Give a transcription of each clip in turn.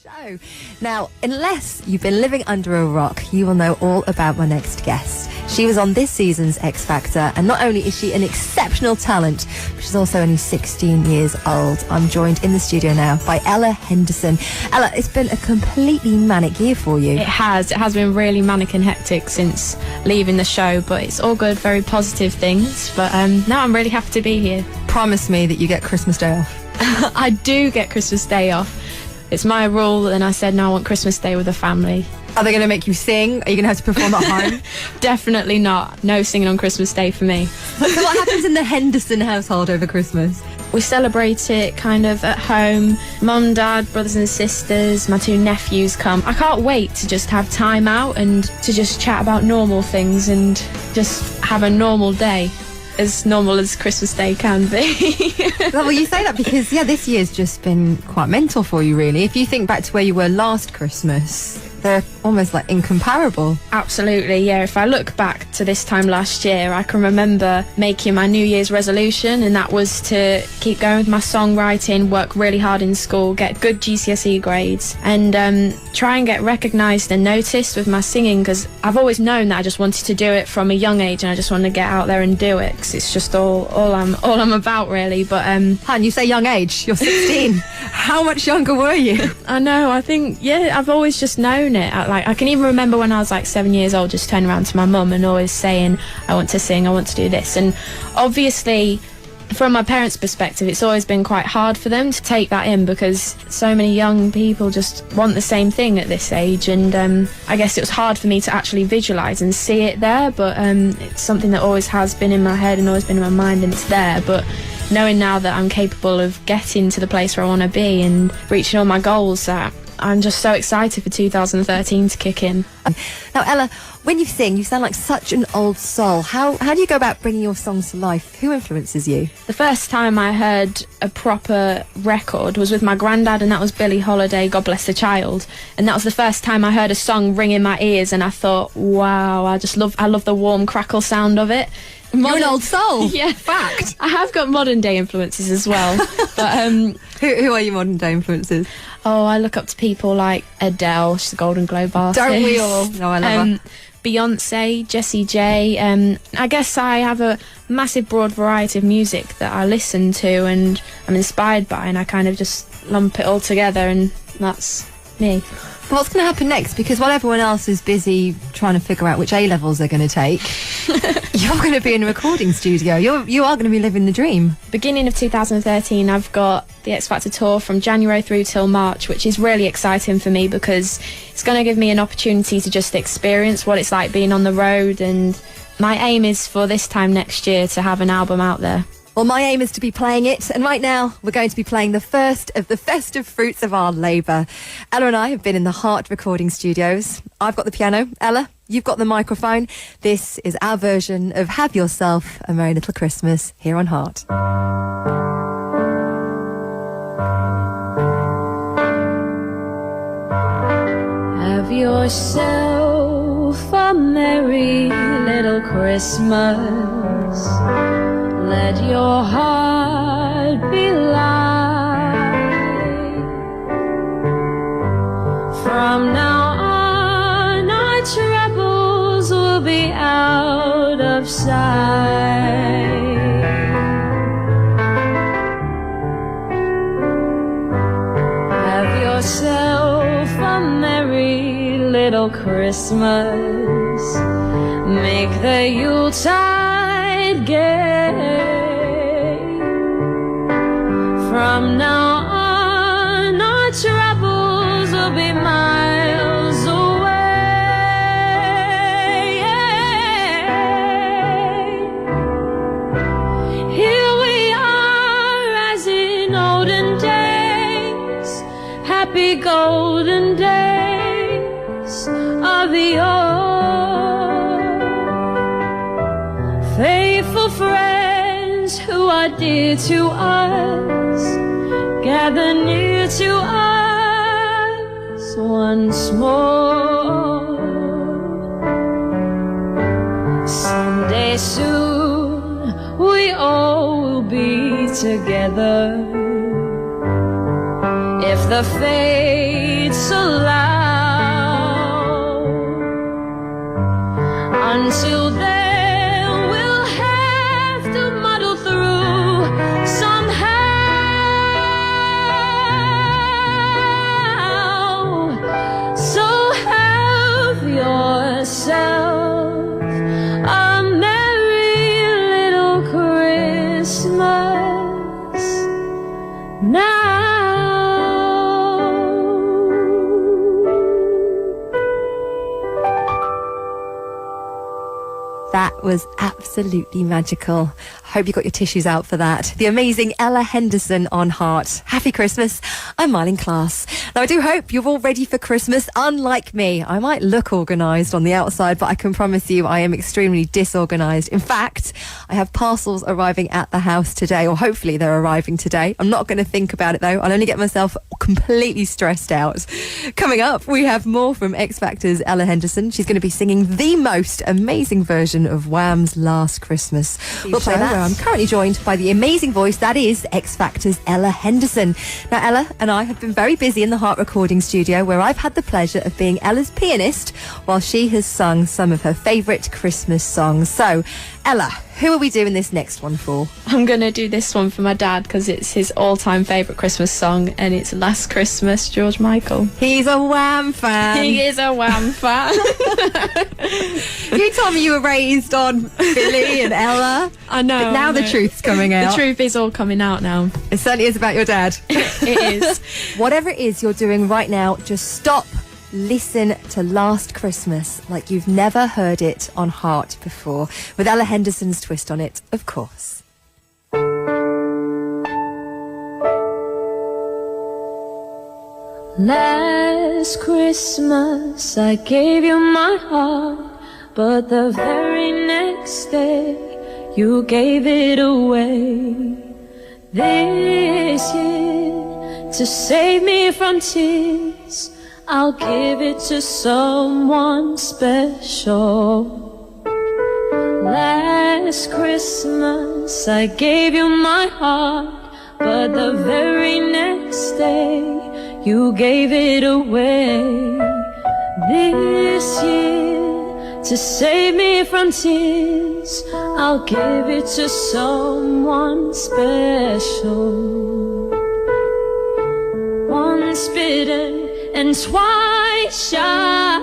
show. Now, unless you've been living under a rock, you will know all about my next guest. She was on this season's X Factor, and not only is she an exceptional talent, but she's also only 16 years old. I'm joined in the studio now by Ella Henderson. Ella, it's been a completely manic year for you. It has been really manic and hectic since leaving the show, but it's all good, very positive things. But now I'm really happy to be here. Promise me that you get Christmas Day off. I do get Christmas Day off. It's my rule, and I said no, I want Christmas Day with the family. Are they going to make you sing? Are you going to have to perform at home? Definitely not. No singing on Christmas Day for me. So what happens in the Henderson household over Christmas? We celebrate it kind of at home. Mum, Dad, brothers and sisters, my 2 nephews come. I can't wait to just have time out and to just chat about normal things and just have a normal day. As normal as Christmas Day can be. Well, you say that because, this year's just been quite mental for you, really. If you think back to where you were last Christmas, they're almost like incomparable. Absolutely, yeah. If I look back to this time last year, I can remember making my New Year's resolution, and that was to keep going with my songwriting, work really hard in school, get good GCSE grades, and try and get recognised and noticed with my singing, because I've always known that I just wanted to do it from a young age, and I just want to get out there and do it, because it's just all I'm about, really. But Han, you say young age, you're 16. How much younger were you? I know, I think, I've always just known it. I can even remember when I was like 7 years old, just turning around to my mum and always saying, I want to sing, I want to do this. And obviously, from my parents' perspective, it's always been quite hard for them to take that in, because so many young people just want the same thing at this age. And I guess it was hard for me to actually visualise and see it there, but it's something that always has been in my head and always been in my mind, and it's there. But knowing now that I'm capable of getting to the place where I want to be and reaching all my goals, I'm just so excited for 2013 to kick in. Now, Ella, when you sing, you sound like such an old soul. How do you go about bringing your songs to life? Who influences you? The first time I heard a proper record was with my granddad, and that was Billie Holiday, God Bless the Child. And that was the first time I heard a song ring in my ears, and I thought, wow, I love the warm crackle sound of it. You're an old soul. Yeah. Fact. I have got modern day influences as well. But who are your modern day influences? Oh, I look up to people like Adele, she's a Golden Globe artist. Don't we all? No, I love her. Beyonce, Jessie J. I guess I have a massive broad variety of music that I listen to and I'm inspired by, and I kind of just lump it all together, and that's me. But what's going to happen next? Because while everyone else is busy trying to figure out which A-levels they're going to take, you're going to be in a recording studio. You are going to be living the dream. Beginning of 2013, I've got the X Factor tour from January through till March, which is really exciting for me because it's going to give me an opportunity to just experience what it's like being on the road, and my aim is for this time next year to have an album out there. Well, my aim is to be playing it, and right now we're going to be playing the first of the festive fruits of our labour. Ella and I have been in the Heart recording studios. I've got the piano. Ella, you've got the microphone. This is our version of Have Yourself a Merry Little Christmas here on Heart. Have yourself a merry little Christmas. Let your heart be light. From now on, our troubles will be out of sight. Have yourself a merry little Christmas. Make the Yuletide gay. From now on, our troubles will be miles away. Here we are as in olden days, happy golden days of the old. Faithful friends who are dear to us, gather near to us once more. Someday soon we all will be together, if the fates That was absolutely magical. I hope you got your tissues out for that. The amazing Ella Henderson on Heart. Happy Christmas. I'm Myleene Klass. Now, I do hope you're all ready for Christmas. Unlike me, I might look organised on the outside, but I can promise you I am extremely disorganised. In fact, I have parcels arriving at the house today, or hopefully they're arriving today. I'm not going to think about it, though. I'll only get myself completely stressed out. Coming up, we have more from X Factor's Ella Henderson. She's going to be singing the most amazing version of Wham's Last Christmas. We'll play that. I'm currently joined by the amazing voice that is X Factor's Ella Henderson. Now, Ella and I have been very busy in the Heart recording studio, where I've had the pleasure of being Ella's pianist while she has sung some of her favourite Christmas songs. So, Ella, who are we doing this next one for? I'm going to do this one for my dad because it's his all-time favourite Christmas song, and it's Last Christmas, George Michael. He's a Wham fan. He is a Wham fan. You told me you were raised on Billy and Ella. I know. But now the truth's coming out. The truth is all coming out now. It certainly is about your dad. It is. Whatever it is you're doing right now, just stop. Listen to Last Christmas like you've never heard it on Heart before, with Ella Henderson's twist on it, of course. Last Christmas I gave you my heart, but the very next day you gave it away. This year, to save me from tears, I'll give it to someone special. Last Christmas I gave you my heart, but the very next day you gave it away. This year, to save me from tears, I'll give it to someone special. Once bitten and twice shy,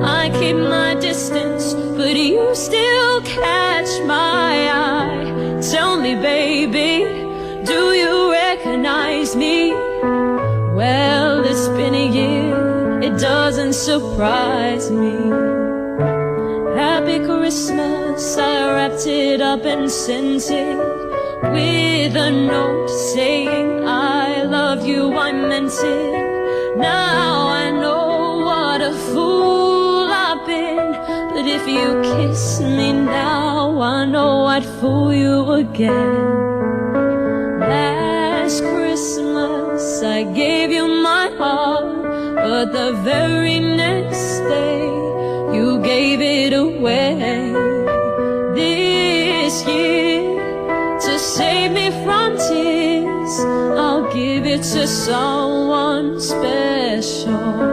I keep my distance, but you still catch my eye. Tell me, baby, do you recognize me? Well, it's been a year, it doesn't surprise me. Happy Christmas, I wrapped it up and sent it with a note saying I love you, I meant it. Now I know what a fool I've been, but if you kiss me now, I know I'd fool you again. Last Christmas I gave you my heart, but the very next day you gave it away. This year, to save me from tears, I'll give it to someone special.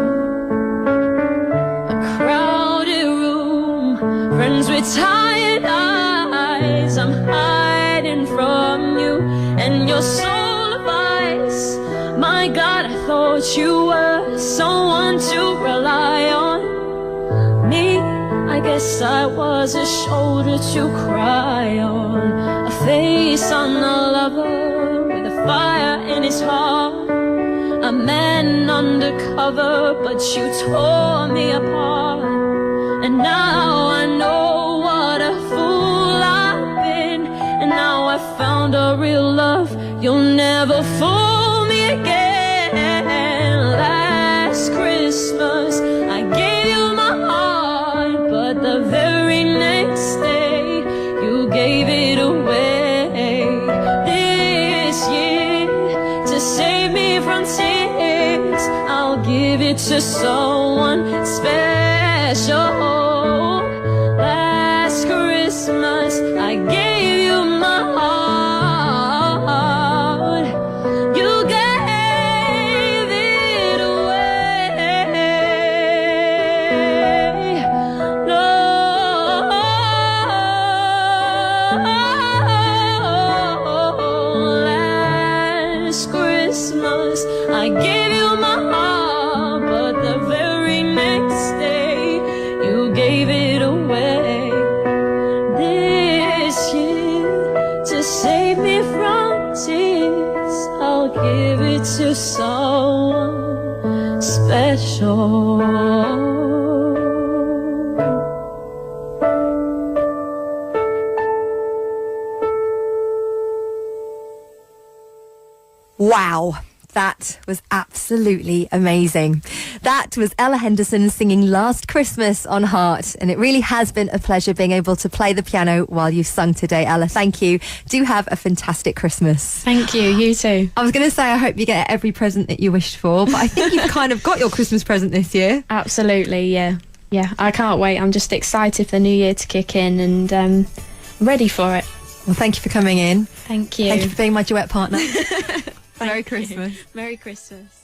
A crowded room, friends with tired eyes, I'm hiding from you and your soul of ice. My God, I thought you were someone to rely on. Me, I guess I was a shoulder to cry on, a face on a lover with a fire in his heart, a man undercover, but you tore me apart. And now I know what a fool I've been, and now I found a real love. You'll never fool me again. Last Christmas I gave you my heart, but the very next day you gave it away. This year, to save me from tears, I'll give it to someone special. Last Christmas I gave you my heart, you gave it away. No, last Christmas I gave you my heart, but the very next day you gave it away. This year, to save me from tears, I'll give it to someone special. Wow. That was absolutely amazing. That was Ella Henderson singing Last Christmas on Heart. And it really has been a pleasure being able to play the piano while you've sung today, Ella. Thank you. Do have a fantastic Christmas. Thank you. You too. I was going to say I hope you get every present that you wished for, but I think you've kind of got your Christmas present this year. Absolutely, yeah. Yeah, I can't wait. I'm just excited for the new year to kick in and ready for it. Well, thank you for coming in. Thank you. Thank you for being my duet partner. Merry Christmas. Merry Christmas.